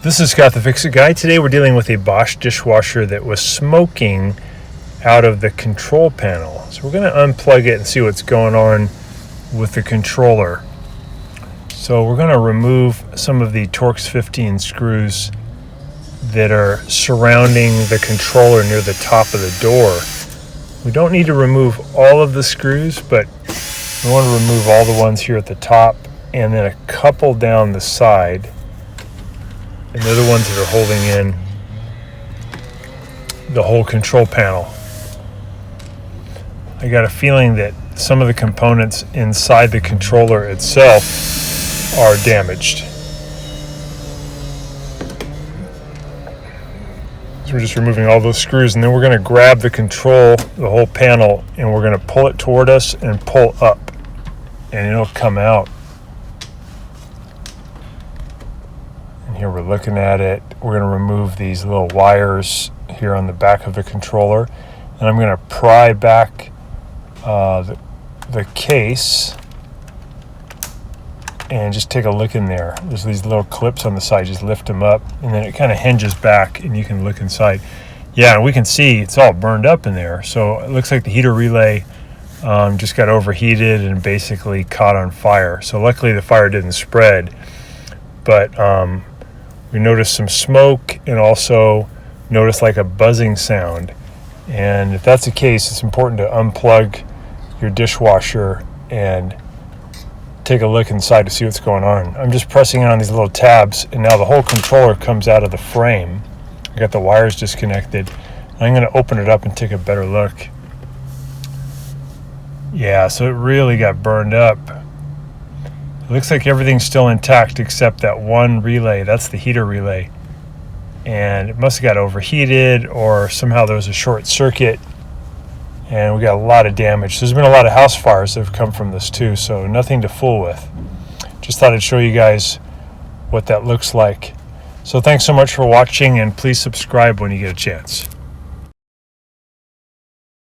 This is Scott the Fix-It Guy. Today we're dealing with a Bosch dishwasher that was smoking out of the control panel. So we're going to unplug it and see what's going on with the controller. So we're going to remove some of the Torx 15 screws that are surrounding the controller near the top of the door. We don't need to remove all of the screws, but we want to remove all the ones here at the top and then a couple down the side. And they're the ones that are holding in the whole control panel. I got a feeling that some of the components inside the controller itself are damaged. So we're just removing all those screws, and then we're going to grab the control, the whole panel, and we're going to pull it toward us and pull up, and it'll come out. Here we're looking at it. We're going to remove these little wires here on the back of the controller, and I'm going to pry back the case and just take a look in there. There's these little clips on the side. Just lift them up, and then it kind of hinges back, and you can look inside. Yeah, and we can see it's all burned up in there. So it looks like the heater relay just got overheated and basically caught on fire. So luckily the fire didn't spread, but we noticed some smoke and also noticed like a buzzing sound. And if that's the case, it's important to unplug your dishwasher and take a look inside to see what's going on. I'm just pressing on these little tabs, and now the whole controller comes out of the frame. I got the wires disconnected. I'm going to open it up and take a better look. Yeah, so it really got burned up. It looks like everything's still intact except that one relay. That's the heater relay. And it must have got overheated, or somehow there was a short circuit, and we got a lot of damage. There's been a lot of house fires that have come from this too, so nothing to fool with. Just thought I'd show you guys what that looks like. So thanks so much for watching, and please subscribe when you get a chance.